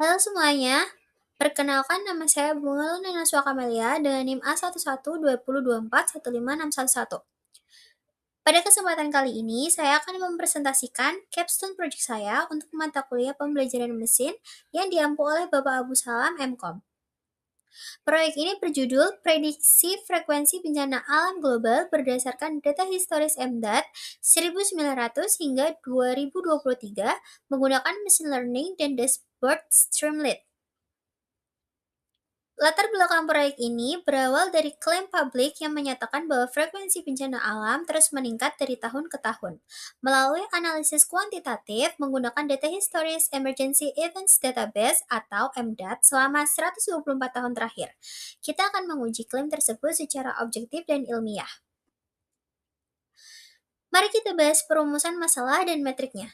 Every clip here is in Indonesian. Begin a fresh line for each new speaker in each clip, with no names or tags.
Halo semuanya, perkenalkan nama saya Bunga Luna Camelia dengan NIM A112024156111. Pada kesempatan kali ini, saya akan mempresentasikan capstone project saya untuk mata kuliah pembelajaran mesin yang diampu oleh Bapak Abu Salam MKOM. Proyek ini berjudul Prediksi Frekuensi Bencana Alam Global berdasarkan data historis MDAT 1900 hingga 2023 menggunakan machine learning dan dashboard Streamlit. Latar belakang proyek ini berawal dari klaim publik yang menyatakan bahwa frekuensi bencana alam terus meningkat dari tahun ke tahun. Melalui analisis kuantitatif menggunakan data historis Emergency Events Database atau MDAT selama 124 tahun terakhir. Kita akan menguji klaim tersebut secara objektif dan ilmiah. Mari kita bahas perumusan masalah dan metriknya.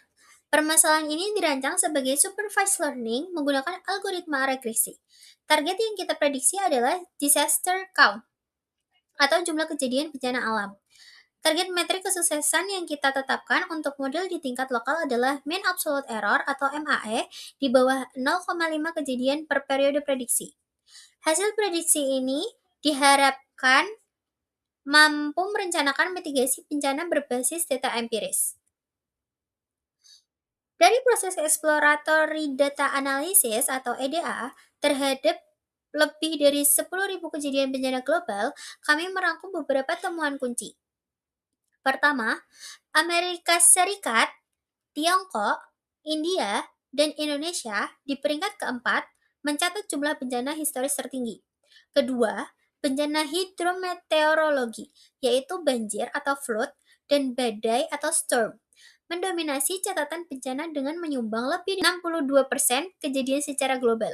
Permasalahan ini dirancang sebagai supervised learning menggunakan algoritma regresi. Target yang kita prediksi adalah disaster count atau jumlah kejadian bencana alam. Target metrik kesuksesan yang kita tetapkan untuk model di tingkat lokal adalah mean absolute error atau MAE di bawah 0,5 kejadian per periode prediksi. Hasil prediksi ini diharapkan mampu merencanakan mitigasi bencana berbasis data empiris. Dari proses exploratory data analysis atau EDA terhadap lebih dari 10.000 kejadian bencana global, kami merangkum beberapa temuan kunci. Pertama, Amerika Serikat, Tiongkok, India, dan Indonesia di peringkat keempat mencatat jumlah bencana historis tertinggi. Kedua, bencana hidrometeorologi, yaitu banjir atau flood, dan badai atau storm, mendominasi catatan bencana dengan menyumbang lebih dari 62% kejadian secara global.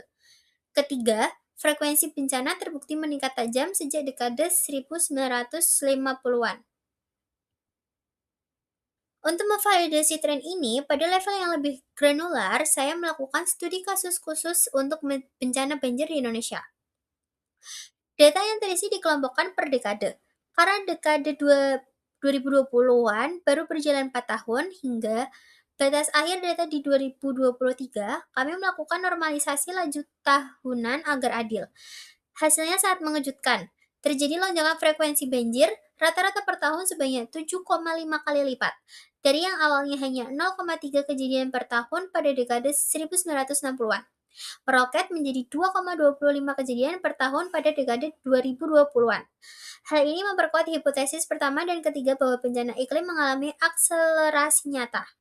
Ketiga, frekuensi bencana terbukti meningkat tajam sejak dekade 1950-an. Untuk memvalidasi tren ini, pada level yang lebih granular, saya melakukan studi kasus khusus untuk bencana banjir di Indonesia. Data yang terisi dikelompokkan per dekade. Karena dekade 2020-an baru berjalan 4 tahun hingga batas akhir data di 2023, kami melakukan normalisasi laju tahunan agar adil. Hasilnya sangat mengejutkan. Terjadi lonjakan frekuensi banjir rata-rata per tahun sebanyak 7,5 kali lipat. Dari yang awalnya hanya 0,3 kejadian per tahun pada dekade 1960-an. Meroket menjadi 2,25 kejadian per tahun pada dekade 2020-an. Hal ini memperkuat hipotesis pertama dan ketiga bahwa bencana iklim mengalami akselerasi nyata.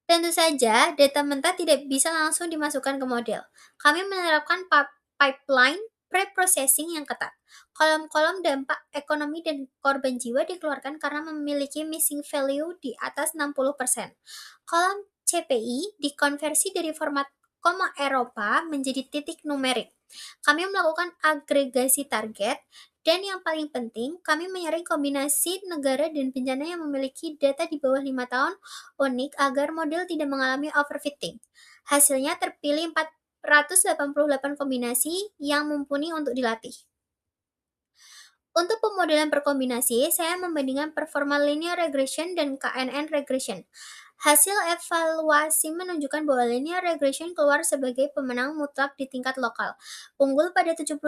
Tentu saja, data mentah tidak bisa langsung dimasukkan ke model. Kami menerapkan pipeline pre-processing yang ketat. Kolom-kolom dampak ekonomi dan korban jiwa dikeluarkan karena memiliki missing value di atas 60%. Kolom CPI dikonversi dari format koma Eropa menjadi titik numerik. Kami melakukan agregasi target, dan yang paling penting, kami menyaring kombinasi negara dan bencana yang memiliki data di bawah 5 tahun unik agar model tidak mengalami overfitting. Hasilnya terpilih 488 kombinasi yang mumpuni untuk dilatih. Untuk pemodelan perkombinasi, saya membandingkan performa linear regression dan KNN regression. Hasil evaluasi menunjukkan bahwa linear regression keluar sebagai pemenang mutlak di tingkat lokal, unggul pada 77%,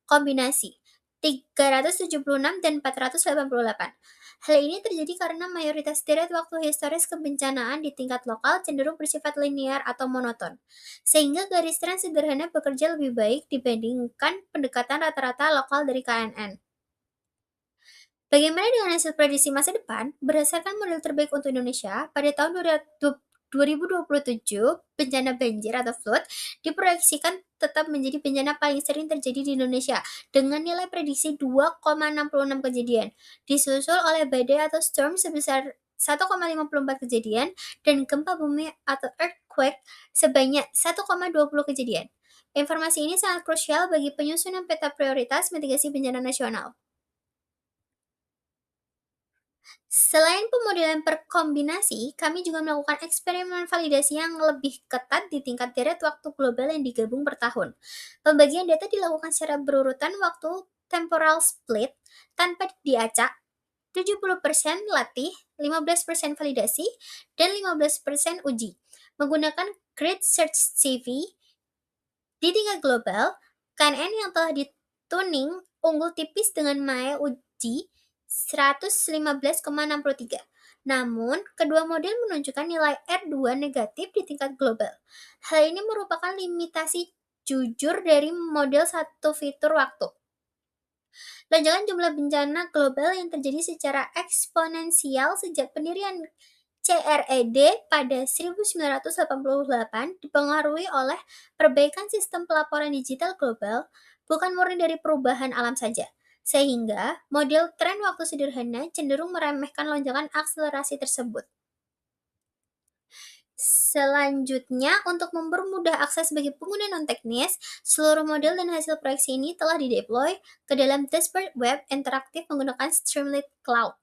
kombinasi 376 dan 488. Hal ini terjadi karena mayoritas deret waktu historis kebencanaan di tingkat lokal cenderung bersifat linear atau monoton, sehingga garis tren sederhana bekerja lebih baik dibandingkan pendekatan rata-rata lokal dari KNN. Bagaimana dengan hasil prediksi masa depan? Berdasarkan model terbaik untuk Indonesia, pada tahun 2027, bencana banjir atau flood diproyeksikan tetap menjadi bencana paling sering terjadi di Indonesia dengan nilai prediksi 2,66 kejadian, disusul oleh badai atau storm sebesar 1,54 kejadian dan gempa bumi atau earthquake sebanyak 1,20 kejadian. Informasi ini sangat krusial bagi penyusunan peta prioritas mitigasi bencana nasional. Selain pemodelan perkombinasi, kami juga melakukan eksperimen validasi yang lebih ketat di tingkat deret waktu global yang digabung per tahun. Pembagian data dilakukan secara berurutan waktu temporal split tanpa diacak, 70% latih, 15% validasi, dan 15% uji. Menggunakan Grid Search CV di tingkat global, KNN yang telah dituning unggul tipis dengan MAE uji 115,63. Namun, kedua model menunjukkan nilai R2 negatif di tingkat global. Hal ini merupakan limitasi jujur dari model satu fitur waktu. Lonjakan jumlah bencana global yang terjadi secara eksponensial sejak pendirian CRED pada 1988 dipengaruhi oleh perbaikan sistem pelaporan digital global, bukan murni dari perubahan alam saja. Sehingga, model tren waktu sederhana cenderung meremehkan lonjakan akselerasi tersebut. Selanjutnya, untuk mempermudah akses bagi pengguna non-teknis, seluruh model dan hasil proyeksi ini telah dideploy ke dalam dashboard web interaktif menggunakan Streamlit Cloud.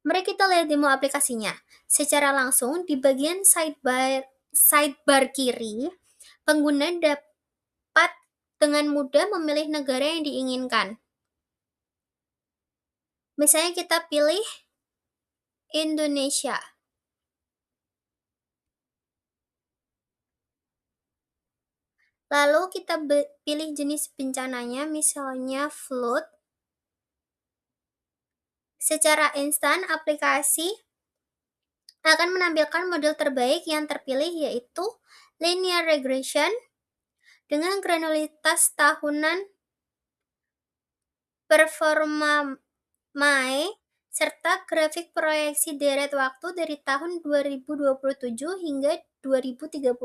Mari kita lihat demo aplikasinya. Secara langsung, di bagian sidebar kiri, pengguna dapat dengan mudah memilih negara yang diinginkan. Misalnya kita pilih Indonesia. Lalu kita pilih jenis bencananya, misalnya flood. Secara instan, aplikasi akan menampilkan model terbaik yang terpilih, yaitu linear regression dengan granularitas tahunan, performa MAE, serta grafik proyeksi deret waktu dari tahun 2027 hingga 2031.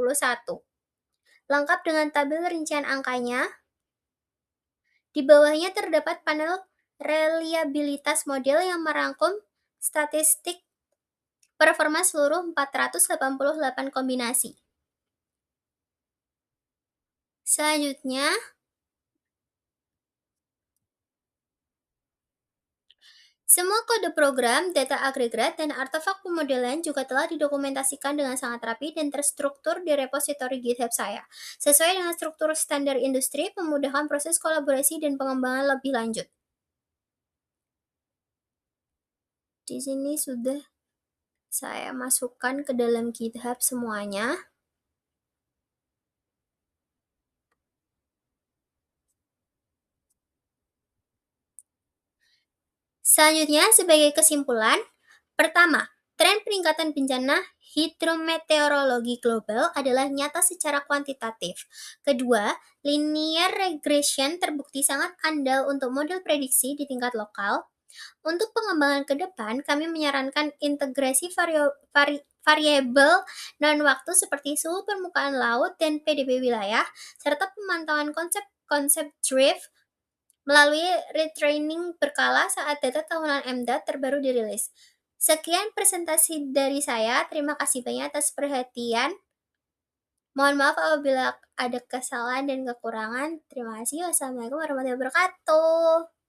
Lengkap dengan tabel rincian angkanya. Di bawahnya terdapat panel reliabilitas model yang merangkum statistik performa seluruh 488 kombinasi. Selanjutnya, semua kode program, data agregat, dan artefak pemodelan juga telah didokumentasikan dengan sangat rapi dan terstruktur di repositori GitHub saya. Sesuai dengan struktur standar industri, memudahkan proses kolaborasi dan pengembangan lebih lanjut. Di sini sudah saya masukkan ke dalam GitHub semuanya. Selanjutnya, sebagai kesimpulan, pertama, tren peningkatan bencana hidrometeorologi global adalah nyata secara kuantitatif. Kedua, linear regression terbukti sangat andal untuk model prediksi di tingkat lokal. Untuk pengembangan ke depan, kami menyarankan integrasi variabel non-waktu seperti suhu permukaan laut dan PDB wilayah, serta pemantauan konsep drift melalui retraining berkala saat data tahunan MDAT terbaru dirilis. Sekian presentasi dari saya. Terima kasih banyak atas perhatian. Mohon maaf apabila ada kesalahan dan kekurangan. Terima kasih. Wassalamualaikum warahmatullahi wabarakatuh.